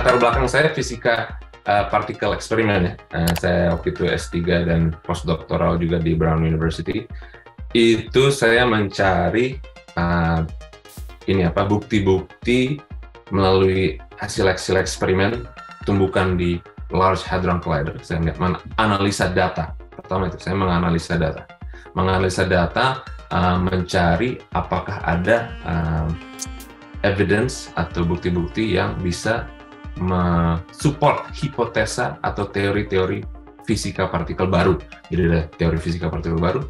latar belakang saya fisika partikel eksperimen ya. Saya waktu itu S3 dan postdoktoral juga di Brown University. Itu saya mencari bukti-bukti melalui hasil eksperimen tumbukan di Large Hadron Collider. Saya menganalisa data. Pertama itu saya menganalisa data, mencari apakah ada evidence atau bukti-bukti yang bisa mensupport hipotesa atau teori-teori fisika partikel baru. Jadi ada teori fisika partikel baru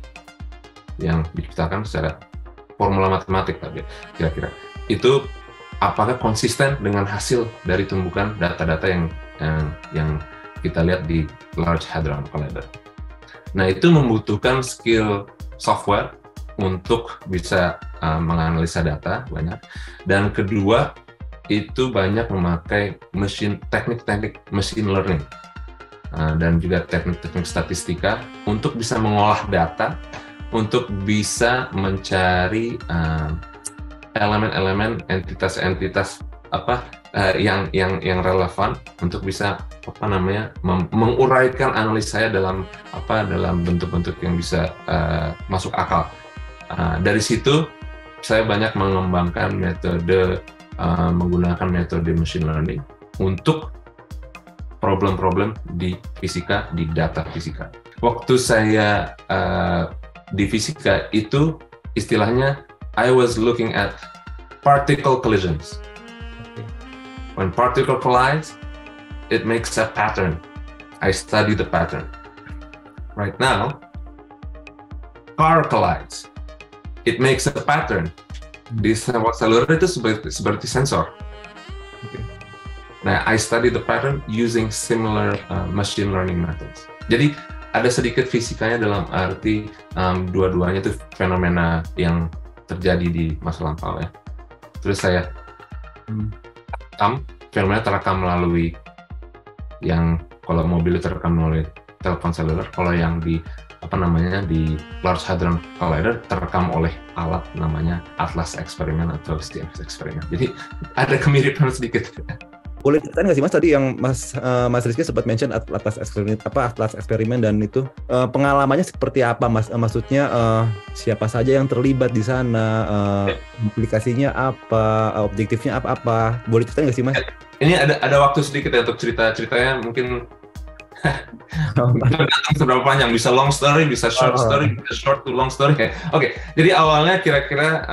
yang diciptakan secara formula matematik tadi kira-kira. Itu apakah konsisten dengan hasil dari tumbukan data-data yang kita lihat di Large Hadron Collider. Nah, itu membutuhkan skill software untuk bisa menganalisa data banyak, dan kedua itu banyak memakai teknik-teknik machine learning dan juga teknik-teknik statistika untuk bisa mengolah data, untuk bisa mencari elemen-elemen entitas-entitas yang relevan untuk bisa menguraikan analisanya dalam bentuk-bentuk yang bisa masuk akal. Dari situ saya banyak mengembangkan menggunakan metode machine learning untuk problem-problem di fisika, di data fisika. Waktu saya di fisika itu istilahnya I was looking at particle collisions. When particle collides, it makes a pattern. I study the pattern. Right now, car collides. It makes a pattern. Di seluler itu seperti sensor. Nah, I study the pattern using similar machine learning methods. Jadi ada sedikit fisikanya dalam arti dua-duanya itu fenomena yang terjadi di masa lampau ya. Terus saya fenomena terekam melalui yang kalau mobil terekam melalui telepon seluler, kalau yang di Large Hadron Collider terekam oleh alat namanya Atlas eksperimen atau STMS eksperimen. Jadi ada kemiripan sedikit. Boleh ceritain nggak sih Mas tadi yang Mas Rizky sempat mention Atlas eksperimen dan itu pengalamannya seperti apa Mas? Maksudnya siapa saja yang terlibat di sana, aplikasinya apa, objektifnya apa? Boleh ceritain nggak sih Mas? Ini ada waktu sedikit ya untuk ceritanya mungkin tergantung seberapa panjang, bisa long story, bisa short story, bisa short to long story. Oke, jadi awalnya kira-kira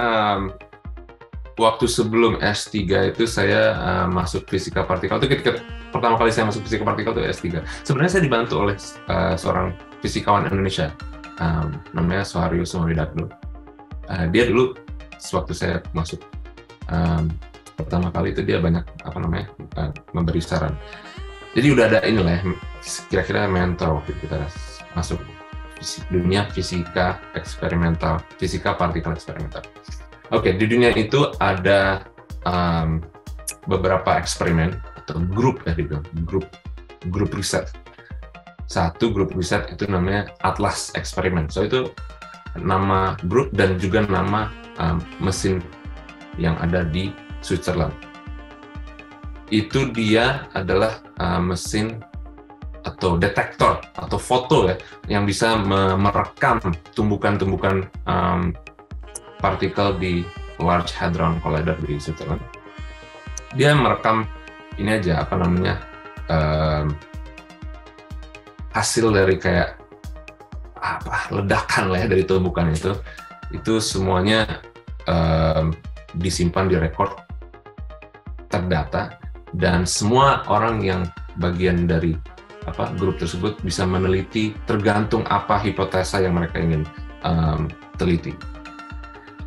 waktu sebelum S3 itu saya masuk fisika partikel. Itu ketika pertama kali saya masuk fisika partikel itu S3. Sebenarnya saya dibantu oleh seorang fisikawan Indonesia, namanya Soeharyo Sumawidagdo. Dia dulu sewaktu saya masuk pertama kali itu dia banyak memberi saran. Jadi udah ada inilah ya, kira-kira mentor waktu kita masuk dunia fisika eksperimental, fisika partikel eksperimental. Oke, di dunia itu ada beberapa eksperimen atau grup ya dibilang, grup riset. Satu grup riset itu namanya Atlas eksperimen. So itu nama grup dan juga nama mesin yang ada di Switzerland. Itu dia adalah mesin atau detektor atau foto ya yang bisa merekam tumbukan-tumbukan partikel di Large Hadron Collider di Switzerland. Dia merekam ini aja hasil dari kayak ledakan lah ya dari tumbukan itu semuanya disimpan di rekor, terdata, dan semua orang yang bagian dari grup tersebut bisa meneliti tergantung apa hipotesa yang mereka ingin teliti.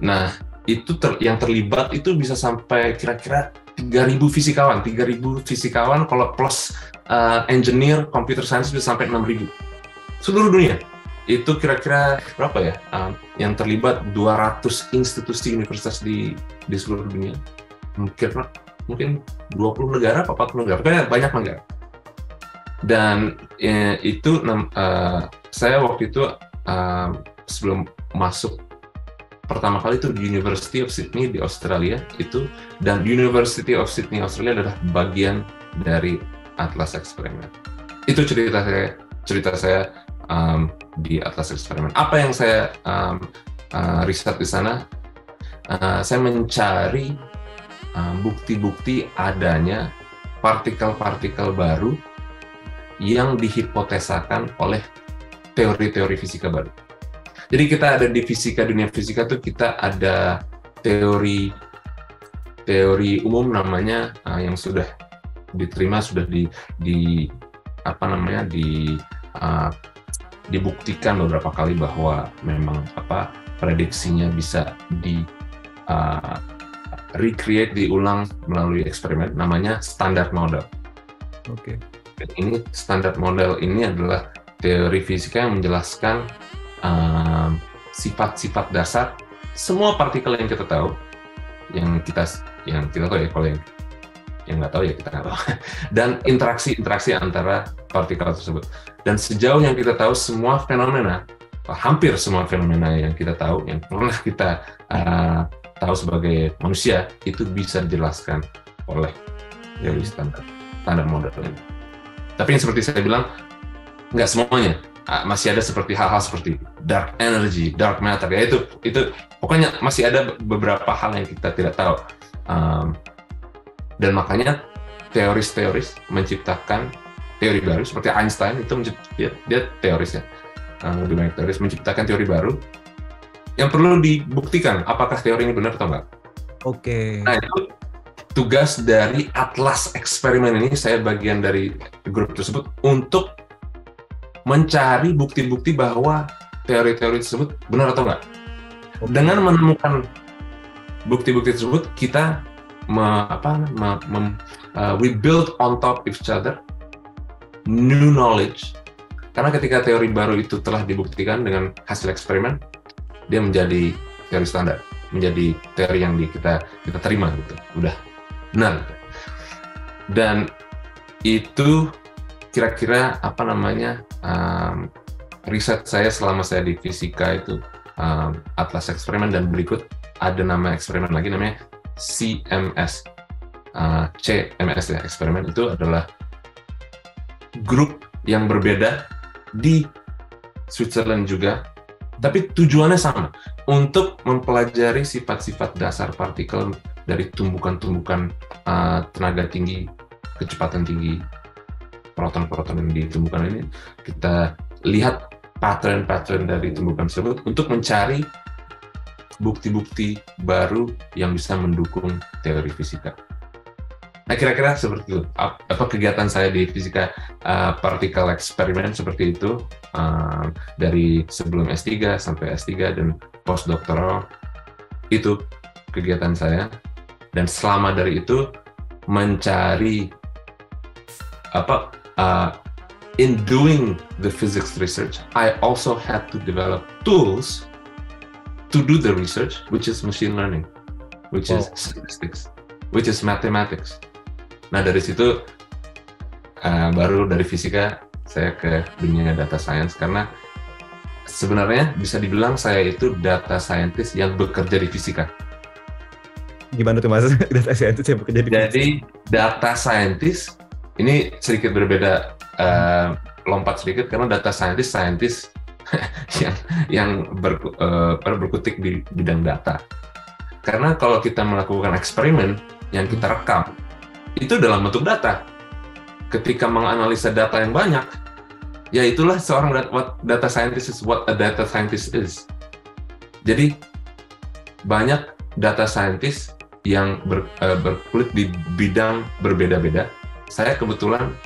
Nah, itu yang terlibat itu bisa sampai kira-kira 3.000 fisikawan kalau plus engineer, computer science bisa sampai 6.000. Seluruh dunia. Itu kira-kira berapa ya? Yang terlibat 200 institusi universitas di seluruh dunia. Mungkin 20 negara, 40 negara, banyak negara. Dan itu saya waktu itu sebelum masuk pertama kali itu di University of Sydney di Australia itu, dan University of Sydney Australia adalah bagian dari Atlas Eksperimen. Itu cerita saya di Atlas Eksperimen. Apa yang saya riset di sana? Saya mencari bukti-bukti adanya partikel-partikel baru yang dihipotesakan oleh teori-teori fisika baru. Jadi kita ada di dunia fisika tuh kita ada teori umum namanya yang sudah diterima, sudah dibuktikan beberapa kali bahwa memang prediksinya bisa recreate, diulang melalui eksperimen, namanya standard model. Oke. Ini standard model ini adalah teori fisika yang menjelaskan sifat-sifat dasar semua partikel yang kita tahu, yang kita tahu ya, kalau yang nggak tahu ya kita nggak tahu, dan interaksi antara partikel tersebut. Dan sejauh yang kita tahu, semua fenomena, hampir semua fenomena yang kita tahu, yang pernah kita tahu sebagai manusia, itu bisa dijelaskan oleh teori standar model ini. Tapi yang seperti saya bilang, nggak semuanya. Masih ada seperti hal-hal seperti dark energy, dark matter, ya itu pokoknya masih ada beberapa hal yang kita tidak tahu. Dan makanya teoris menciptakan teori baru, seperti Einstein itu dia teoris ya, lebih banyak teoris, menciptakan teori baru yang perlu dibuktikan apakah teori ini benar atau enggak. Oke. Nah, itu tugas dari Atlas Eksperimen ini, saya bagian dari grup tersebut untuk mencari bukti-bukti bahwa teori-teori tersebut benar atau enggak. Dengan menemukan bukti-bukti tersebut, kita we build on top each other new knowledge. Karena ketika teori baru itu telah dibuktikan dengan hasil eksperimen, dia menjadi teori standar, menjadi teori yang kita terima gitu, udah benar. Dan itu kira-kira riset saya selama saya di fisika itu Atlas Eksperimen, dan berikut ada nama eksperimen lagi namanya CMS, CMS ya, eksperimen itu adalah grup yang berbeda di Switzerland juga, tapi tujuannya sama, untuk mempelajari sifat-sifat dasar partikel dari tumbukan-tumbukan tenaga tinggi, kecepatan tinggi, proton-proton yang di tumbukan ini. Kita lihat pattern-pattern dari tumbukan tersebut untuk mencari bukti-bukti baru yang bisa mendukung teori fisika. Nah, kira-kira seperti itu. Apa kegiatan saya di fisika partikel eksperimen seperti itu, dari sebelum S3 sampai S3 dan postdoktoral, itu kegiatan saya. Dan selama dari itu mencari in doing the physics research, I also had to develop tools to do the research, which is machine learning, which is statistics, which is mathematics. Nah, dari situ baru dari fisika saya ke dunia data science, karena sebenarnya bisa dibilang saya itu data scientist yang bekerja di fisika. Gimana tuh Mas? Data scientist yang bekerja di fisika? Jadi data scientist ini sedikit berbeda, lompat sedikit, karena data scientist yang berkutik di bidang data. Karena kalau kita melakukan eksperimen yang kita rekam, itu dalam bentuk data. Ketika menganalisa data yang banyak, ya itulah what a data scientist is. Jadi banyak data scientist yang berkulit di bidang berbeda-beda. Saya kebetulan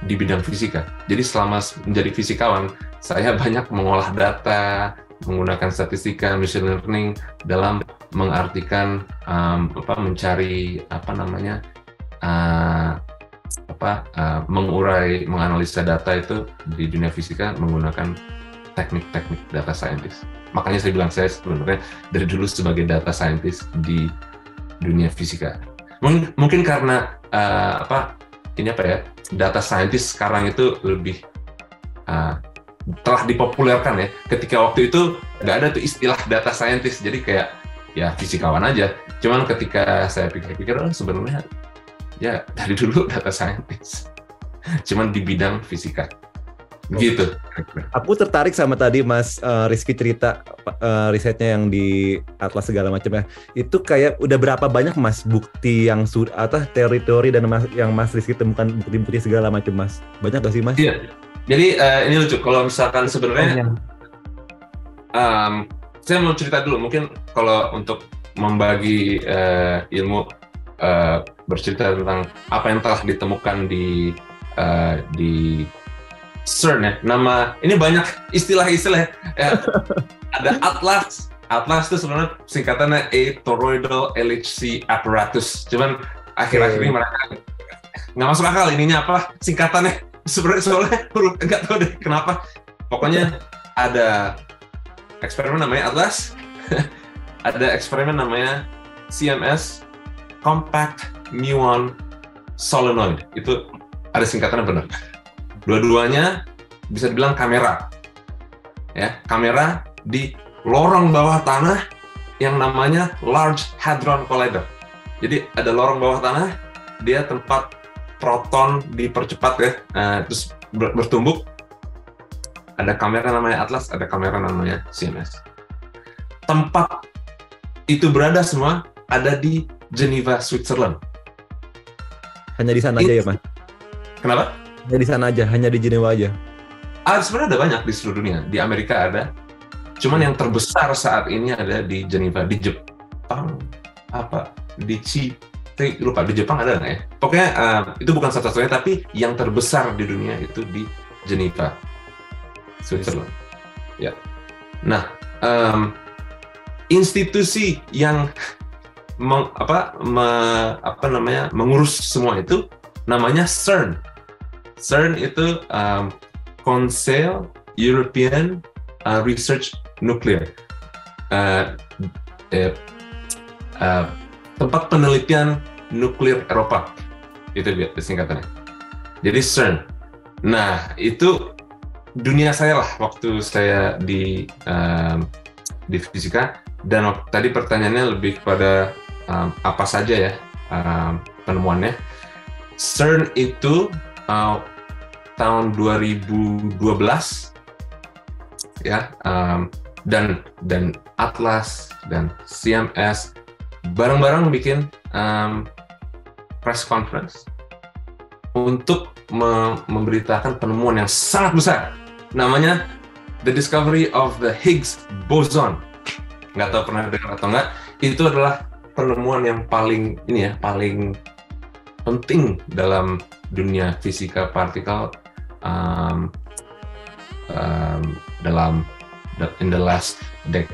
di bidang fisika. Jadi selama menjadi fisikawan, saya banyak mengolah data, menggunakan statistika, machine learning dalam mengartikan, mencari mengurai, menganalisa data itu di dunia fisika menggunakan teknik-teknik data scientist. Makanya saya bilang saya sebenarnya dari dulu sebagai data scientist di dunia fisika. Mungkin karena data scientist sekarang itu lebih telah dipopulerkan ya. Ketika waktu itu nggak ada tuh istilah data scientist, jadi kayak ya fisikawan aja. Cuman ketika saya pikir-pikir, sebenarnya ya dari dulu data scientist, cuman di bidang fisika. Gitu. Aku tertarik sama tadi Mas Rizky cerita risetnya yang di Atlas segala macam ya. Itu kayak udah berapa banyak Mas bukti yang atau teori-teori dan yang Mas Rizky temukan bukti-bukti segala macam Mas? Banyak gak sih Mas? Iya. Jadi ini lucu. Kalau misalkan sebenarnya saya mau cerita dulu. Mungkin kalau untuk membagi ilmu bercerita tentang apa yang telah ditemukan di CERN ya, nama ini banyak istilah-istilah ya. Ada Atlas. Atlas itu sebenarnya singkatannya A Toroidal LHC Apparatus. Cuman akhir-akhir ini mereka nggak masuk akal ininya apa singkatannya. Sebenarnya soalnya nggak tahu deh kenapa. Pokoknya ada eksperimen namanya Atlas, ada eksperimen namanya CMS Compact Muon Solenoid. Itu ada singkatannya benar. Dua-duanya bisa dibilang kamera, ya, kamera di lorong bawah tanah yang namanya Large Hadron Collider. Jadi ada lorong bawah tanah, dia tempat proton dipercepat ya, terus bertumbuk. Ada kamera namanya Atlas, ada kamera namanya CMS. Tempat itu berada semua ada di Geneva, Switzerland. Hanya di sana aja ya, Mas? Kenapa? Hanya di sana aja, hanya di Jenewa aja. Sebenarnya ada banyak di seluruh dunia. Di Amerika ada. Cuman yang terbesar saat ini ada di Geneva, di Jepang, lupa di Jepang ada nggak ya? Pokoknya itu bukan satu-satunya, tapi yang terbesar di dunia itu di Geneva, Switzerland. Ya. Nah, institusi yang mengurus semua itu namanya CERN. CERN itu Conseil European Research Nuclear, tempat penelitian nuklir Eropa, itu dia singkatannya. Jadi CERN. Nah itu dunia saya lah waktu saya di fisika. Dan tadi pertanyaannya lebih kepada apa saja ya penemuannya. CERN itu tahun 2012 ya, dan Atlas dan CMS bareng-bareng bikin press conference untuk memberitakan penemuan yang sangat besar, namanya the discovery of the Higgs boson. Nggak tahu pernah dengar atau nggak, itu adalah penemuan yang paling penting dalam dunia fisika partikel in the last 2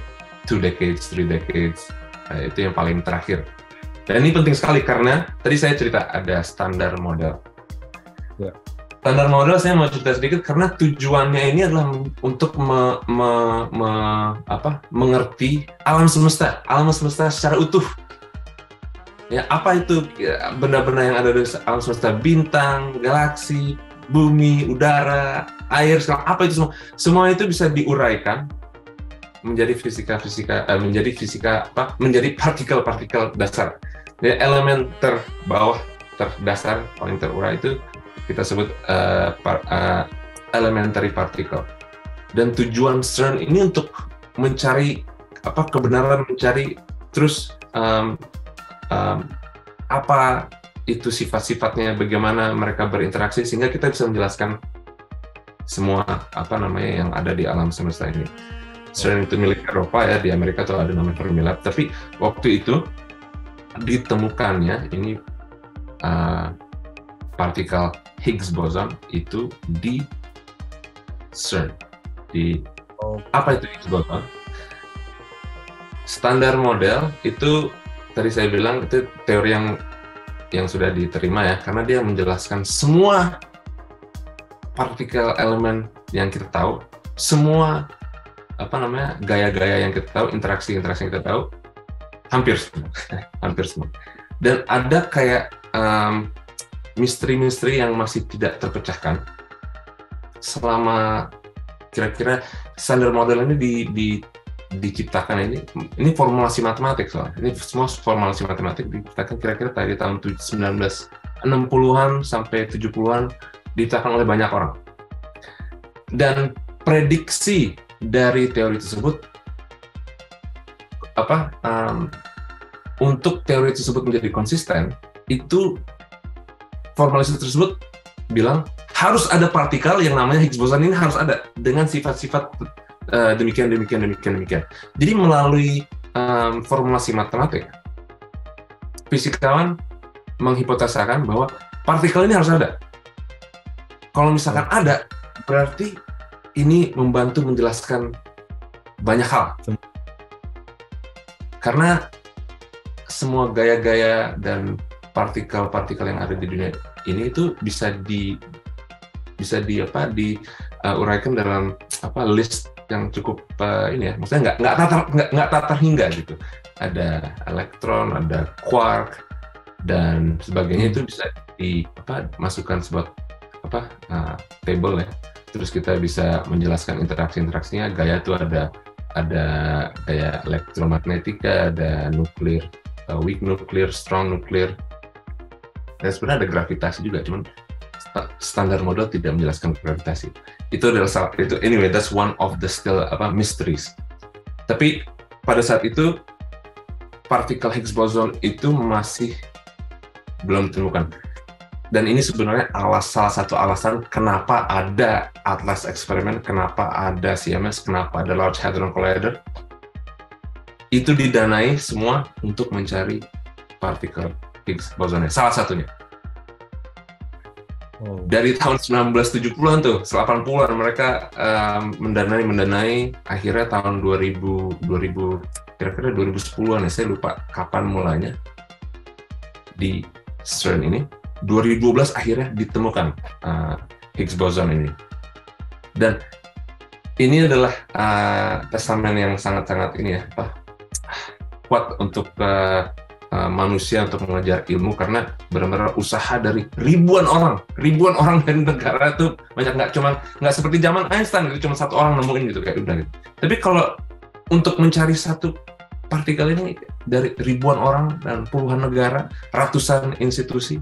decades, 3 decades, itu yang paling terakhir. Dan ini penting sekali karena tadi saya cerita ada standar model. Ya. Standar model saya mau cerita sedikit karena tujuannya ini adalah untuk mengerti alam semesta secara utuh. Ya, apa itu benda-benda yang ada di alam semesta, bintang, galaksi, bumi, udara, air, apa itu semua? Semua itu bisa diuraikan menjadi menjadi partikel-partikel dasar. Jadi elemen terbawah, terdasar, paling terurai itu kita sebut elementary particle. Dan tujuan CERN ini untuk mencari kebenaran, mencari terus apa itu sifat-sifatnya, bagaimana mereka berinteraksi sehingga kita bisa menjelaskan semua yang ada di alam semesta ini. CERN itu milik Eropa ya, di Amerika tuh ada namanya Fermilab, tapi waktu itu ditemukannya ini partikel Higgs boson itu di CERN. Apa itu Higgs boson? Standar model itu tadi saya bilang itu teori yang sudah diterima ya, karena dia menjelaskan semua partikel elemen yang kita tahu, semua gaya-gaya yang kita tahu, interaksi yang kita tahu, hampir semua. Dan ada kayak misteri-misteri yang masih tidak terpecahkan selama kira-kira standar model ini diciptakan ini formulasi matematik soalnya. Ini semua formulasi matematik diciptakan kira-kira dari tahun 60-an sampai 70-an diciptakan oleh banyak orang. Dan prediksi dari teori tersebut untuk teori tersebut menjadi konsisten, itu formalisme tersebut bilang harus ada partikel yang namanya Higgs boson ini harus ada dengan sifat-sifat demikian. Jadi melalui formulasi matematik, fisikawan menghipotesakan bahwa partikel ini harus ada. Kalau misalkan ada, berarti ini membantu menjelaskan banyak hal. Karena semua gaya-gaya dan partikel-partikel yang ada di dunia ini itu bisa diuraikan dalam list yang cukup maksudnya nggak tak terhingga gitu. Ada elektron, ada quark dan sebagainya, itu bisa dimasukkan sebuah table ya. Terus kita bisa menjelaskan interaksinya. Gaya itu ada gaya elektromagnetika, ada nuklir, weak nuklir, strong nuklir. Dan sebenarnya ada gravitasi juga, cuman standar model tidak menjelaskan gravitasi. Itu adalah anyway, that's one of the still mysteries. Tapi pada saat itu partikel Higgs boson itu masih belum ditemukan. Dan ini sebenarnya salah satu alasan kenapa ada Atlas eksperimen, kenapa ada CMS, kenapa ada Large Hadron Collider. Itu didanai semua untuk mencari partikel Higgs bosonnya, salah satunya. Dari tahun 1970-an tuh, 80-an mereka mendanai, akhirnya tahun 2000 kira-kira 2010-an ya, saya lupa kapan mulanya di CERN ini. 2012 akhirnya ditemukan Higgs boson ini. Dan ini adalah testament yang sangat-sangat kuat untuk manusia untuk mengejar ilmu, karena benar-benar usaha dari ribuan orang dari negara itu banyak, nggak seperti zaman Einstein gitu, cuma satu orang nemuin gitu kayak udah gitu. Tapi kalau untuk mencari satu partikel ini dari ribuan orang dan puluhan negara, ratusan institusi,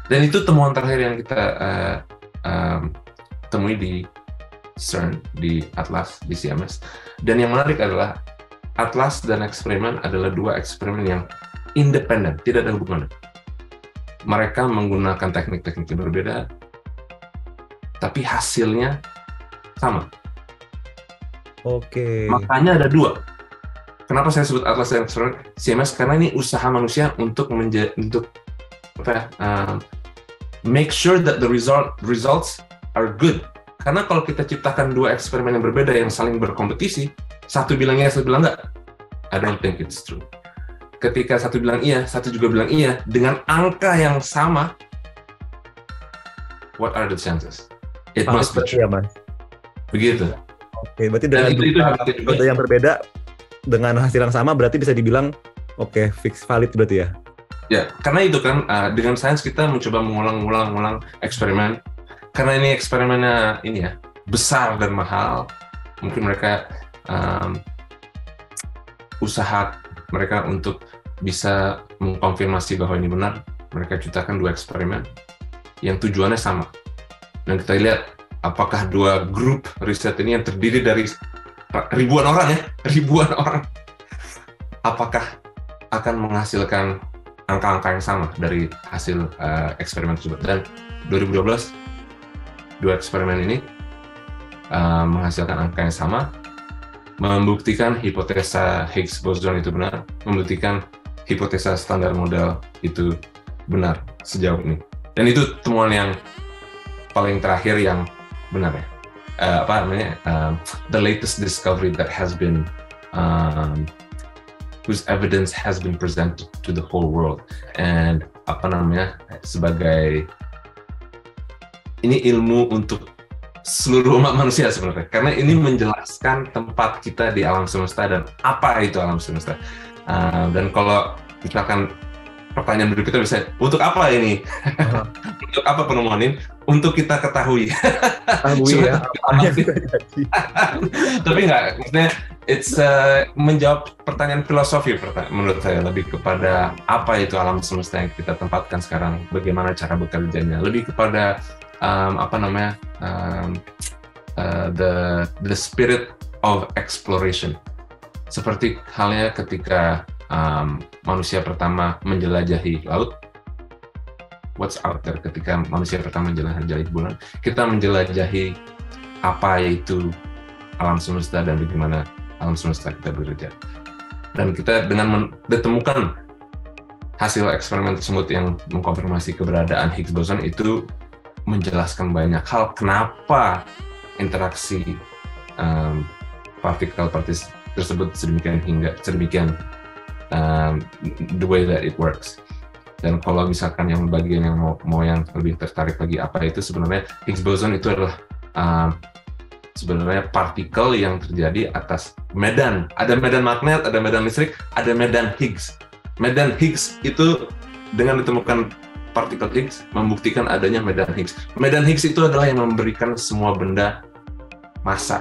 dan itu temuan terakhir yang kita temui di CERN, di Atlas, di CMS. Dan yang menarik adalah Atlas dan eksperimen adalah dua eksperimen yang independen, tidak ada hubungan. Mereka menggunakan teknik-teknik yang berbeda, tapi hasilnya sama. Oke. Makanya ada dua. Kenapa saya sebut Atlas dan eksperimen? CMS karena ini usaha manusia untuk make sure that the results are good. Karena kalau kita ciptakan dua eksperimen yang berbeda yang saling berkompetisi, satu bilang iya, satu bilang enggak, I don't think it's true. Ketika satu bilang iya, satu juga bilang iya, dengan angka yang sama, what are the chances? It must be true. Ya, Mas. Begitu. Oke, berarti dengan data yang berbeda, dengan hasil yang sama, berarti bisa dibilang, oke, fix valid berarti ya? Ya, karena itu kan, dengan sains kita mencoba mengulang eksperimen, karena ini eksperimennya besar dan mahal, mungkin mereka usaha mereka untuk bisa mengkonfirmasi bahwa ini benar, mereka ciptakan dua eksperimen yang tujuannya sama. Dan kita lihat apakah dua grup riset ini yang terdiri dari ribuan orang, apakah akan menghasilkan angka-angka yang sama dari hasil eksperimen tersebut. Dan 2012 dua eksperimen ini menghasilkan angka yang sama, membuktikan hipotesa Higgs boson itu benar, membuktikan hipotesa standar model itu benar sejauh ini. Dan itu temuan yang paling terakhir yang benar ya. The latest discovery that has been whose evidence has been presented to the whole world. And sebagai ini ilmu untuk seluruh umat manusia sebenarnya, karena ini menjelaskan tempat kita di alam semesta dan apa itu alam semesta. Dan kalau misalkan pertanyaan berikutnya bisa, untuk apa ini? Untuk apa penemuan ini? Untuk kita ketahui. Ya, tapi nggak, maksudnya It's menjawab pertanyaan filosofi menurut saya, lebih kepada apa itu alam semesta yang kita tempatkan sekarang, bagaimana cara bekerjanya, lebih kepada the spirit of exploration. Seperti halnya ketika manusia pertama menjelajahi laut, what's out there, ketika manusia pertama menjelajahi bulan, kita menjelajahi apa itu alam semesta dan bagaimana alam semesta kita bekerja. Dan kita dengan ditemukan hasil eksperimen tersebut yang mengkonfirmasi keberadaan Higgs boson itu menjelaskan banyak hal kenapa interaksi partikel-partikel tersebut sedemikian the way that it works. Dan kalau misalkan yang bagian yang mau yang lebih tertarik lagi apa itu sebenarnya Higgs boson itu adalah sebenarnya partikel yang terjadi atas medan. Ada medan magnet, ada medan listrik, ada medan Higgs. Medan Higgs itu dengan ditemukan partikel Higgs membuktikan adanya medan Higgs. Medan Higgs itu adalah yang memberikan semua benda massa.